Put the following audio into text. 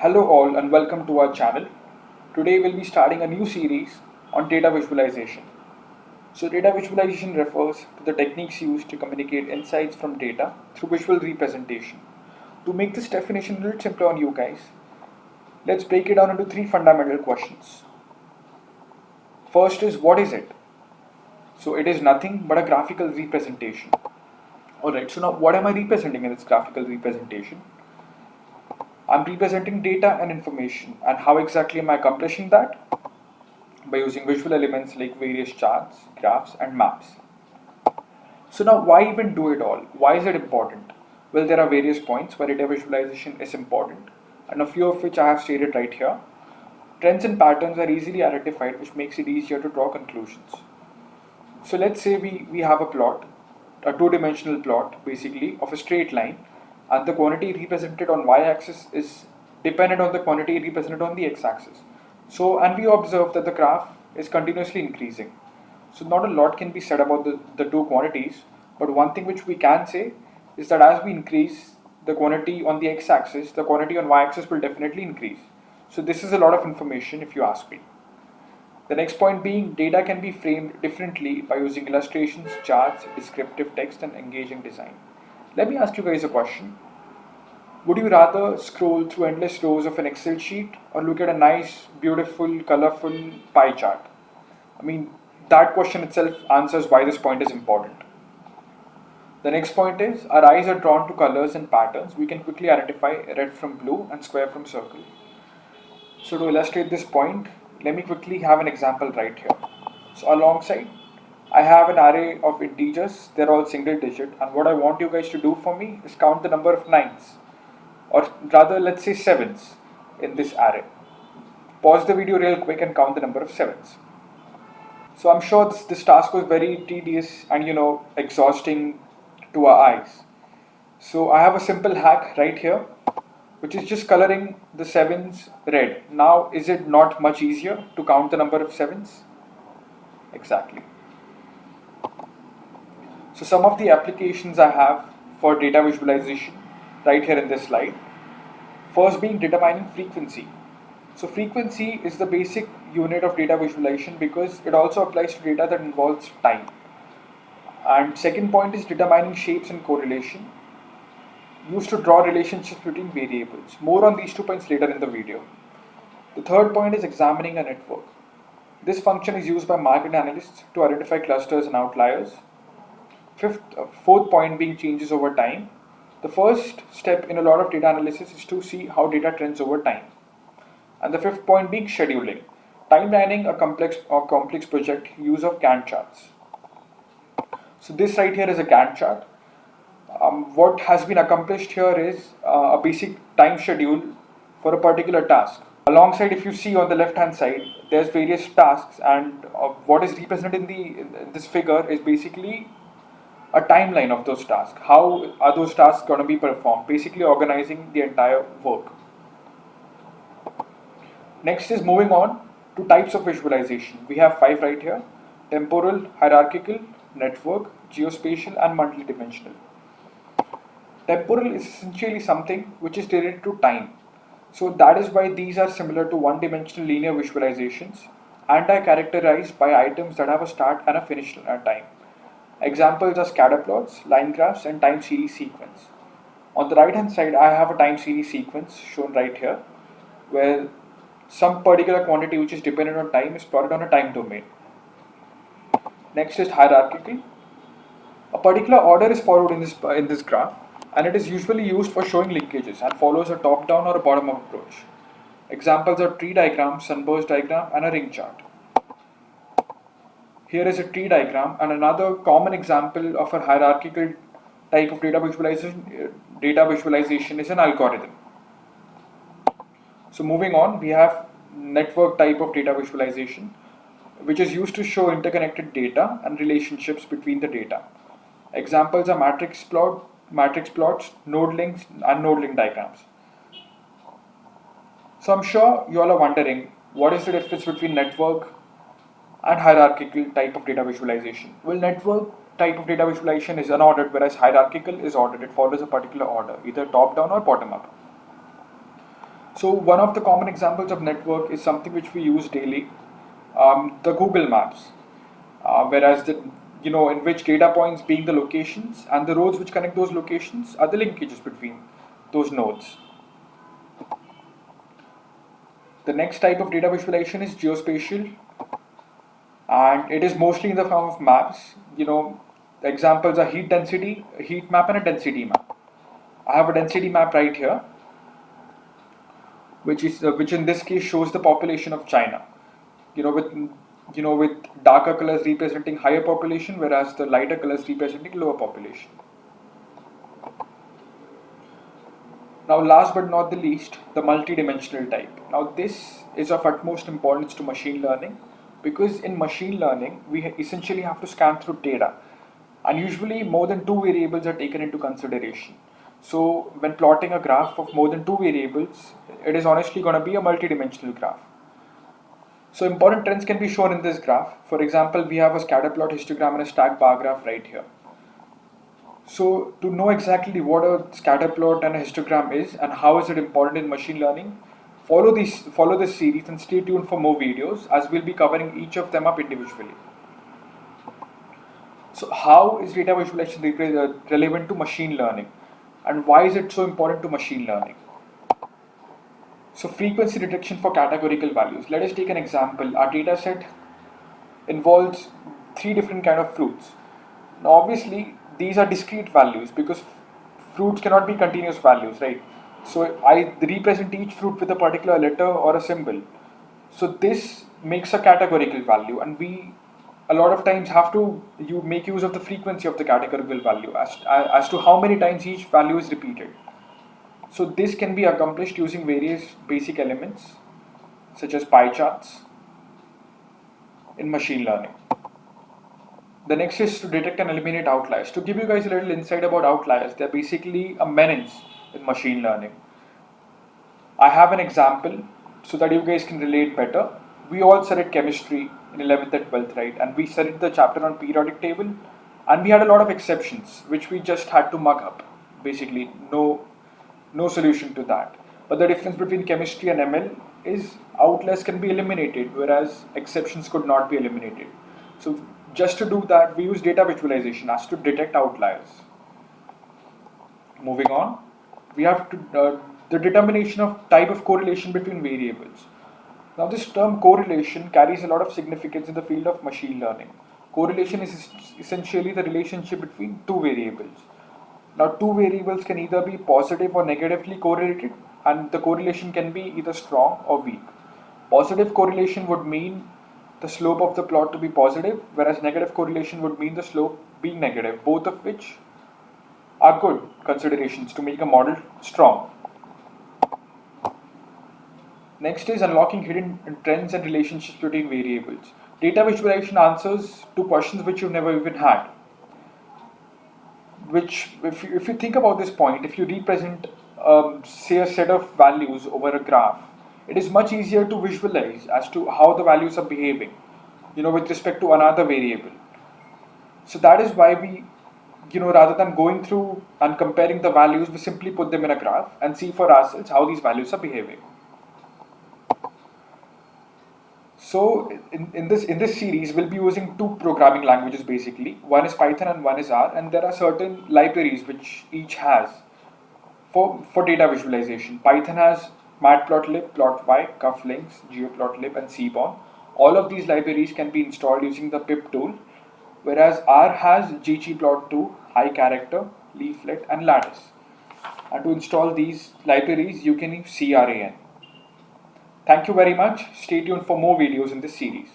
Hello all and welcome to our channel. Today we'll be starting a new series on data visualization. So data visualization refers to the techniques used to communicate insights from data through visual representation. To make this definition a little simpler on you guys, let's break it down into three fundamental questions. First is, what is it? So it is nothing but a graphical representation. Alright, so now what am I representing in this graphical representation? I'm representing data and information, and how exactly am I accomplishing that? By using visual elements like various charts, graphs, and maps. So now why even do it all? Why is it important? Well, there are various points where data visualization is important, and a few of which I have stated right here. Trends and patterns are easily identified, which makes it easier to draw conclusions. So let's say we have a plot, a two-dimensional plot basically of a straight line, and the quantity represented on y-axis is dependent on the quantity represented on the x-axis. So, and we observe that the graph is continuously increasing. So not a lot can be said about the two quantities, but one thing which we can say is that as we increase the quantity on the x-axis, the quantity on y-axis will definitely increase. So this is a lot of information if you ask me. The next point being, data can be framed differently by using illustrations, charts, descriptive text, and engaging design. Let me ask you guys a question. Would you rather scroll through endless rows of an Excel sheet or look at a nice, beautiful, colorful pie chart? I mean, that question itself answers why this point is important. The next point is, our eyes are drawn to colors and patterns. We can quickly identify red from blue and square from circle. So to illustrate this point, let me quickly have an example right here. So alongside, I have an array of integers. They're all single digit, and what I want you guys to do for me is count the number of nines, or rather let's say sevens in this array. Pause the video real quick and count the number of sevens. So I'm sure this task was very tedious and exhausting to our eyes. So I have a simple hack right here, which is just coloring the sevens red. Now, is it not much easier to count the number of sevens? Exactly. So some of the applications I have for data visualization right here in this slide. First being determining frequency. So frequency is the basic unit of data visualization because it also applies to data that involves time. And second point is determining shapes and correlation, used to draw relationships between variables. More on these 2 points later in the video. The third point is examining a network. This function is used by market analysts to identify clusters and outliers. Fourth point being changes over time. The first step in a lot of data analysis is to see how data trends over time. And the fifth point being scheduling. Timelining a complex project, use of Gantt charts. So this right here is a Gantt chart. What has been accomplished here is a basic time schedule for a particular task. Alongside, if you see on the left hand side, there's various tasks, and what is represented in this figure is basically a timeline of those tasks. How are those tasks going to be performed? Basically organizing the entire work. Next is moving on to types of visualization. We have 5 right here: temporal, hierarchical, network, geospatial, and multidimensional. Temporal is essentially something which is related to time. So that is why these are similar to one-dimensional linear visualizations and are characterized by items that have a start and a finish time. Examples are scatter plots, line graphs, and time series sequence. On the right hand side, I have a time series sequence shown right here, where some particular quantity which is dependent on time is plotted on a time domain. Next is hierarchical. A particular order is followed in this graph, and it is usually used for showing linkages and follows a top-down or a bottom-up approach. Examples are tree diagram, sunburst diagram, and a ring chart. Here is a tree diagram, and another common example of a hierarchical type of data visualization is an algorithm. So moving on, we have network type of data visualization, which is used to show interconnected data and relationships between the data. Examples are matrix plots, node links, and node link diagrams. So I'm sure you all are wondering, what is the difference between network and hierarchical type of data visualization? Well, network type of data visualization is unordered, whereas hierarchical is ordered. It follows a particular order, either top down or bottom up. So one of the common examples of network is something which we use daily, the Google Maps, whereas in which data points being the locations and the roads which connect those locations are the linkages between those nodes. The next type of data visualization is geospatial, and it is mostly in the form of maps. The examples are heat density, a heat map, and a density map. I have a density map right here, which in this case shows the population of China. With darker colors representing higher population, whereas the lighter colors representing lower population. Now, last but not the least, the multidimensional type. Now, this is of utmost importance to machine learning because in machine learning, we essentially have to scan through data, and usually more than two variables are taken into consideration. So, when plotting a graph of more than two variables, it is honestly going to be a multidimensional graph. So, important trends can be shown in this graph. For example, we have a scatter plot histogram and a stack bar graph right here. So to know exactly what a scatter plot and a histogram is and how is it important in machine learning, follow this series and stay tuned for more videos as we'll be covering each of them up individually. So how is data visualization relevant to machine learning and why is it so important to machine learning? So frequency detection for categorical values. Let us take an example. Our data set involves three different kind of fruits. Now obviously these are discrete values because fruits cannot be continuous values, right? So I represent each fruit with a particular letter or a symbol. So this makes a categorical value, and we a lot of times have to make use of the frequency of the categorical value as to how many times each value is repeated. So this can be accomplished using various basic elements such as pie charts in machine learning. The next is to detect and eliminate outliers. To give you guys a little insight about outliers, they're basically a menace in machine learning. I have an example so that you guys can relate better. We all studied chemistry in 11th and 12th, right? And we studied the chapter on periodic table, and we had a lot of exceptions which we just had to mug up. Basically, no solution to that. But the difference between chemistry and ML is outliers can be eliminated, whereas exceptions could not be eliminated. So just to do that, we use data visualization as to detect outliers. Moving on, we have the determination of type of correlation between variables. Now this term correlation carries a lot of significance in the field of machine learning. Correlation is essentially the relationship between two variables. Now two variables can either be positive or negatively correlated, and the correlation can be either strong or weak. Positive correlation would mean the slope of the plot to be positive, whereas negative correlation would mean the slope being negative, both of which are good considerations to make a model strong. Next is unlocking hidden trends and relationships between variables. Data visualization answers to questions which you've never even had. Which, if you think about this point, if you represent, say, a set of values over a graph, it is much easier to visualize as to how the values are behaving, with respect to another variable. So that is why we, rather than going through and comparing the values, we simply put them in a graph and see for ourselves how these values are behaving. So in this series, we'll be using two programming languages basically. One is Python and one is R, and there are certain libraries which each has for data visualization. Python has matplotlib, plotly, cufflinks, geoplotly, and seaborn. All of these libraries can be installed using the pip tool, whereas R has ggplot2, highcharacter, leaflet, and lattice. And to install these libraries, you can use CRAN. Thank you very much. Stay tuned for more videos in this series.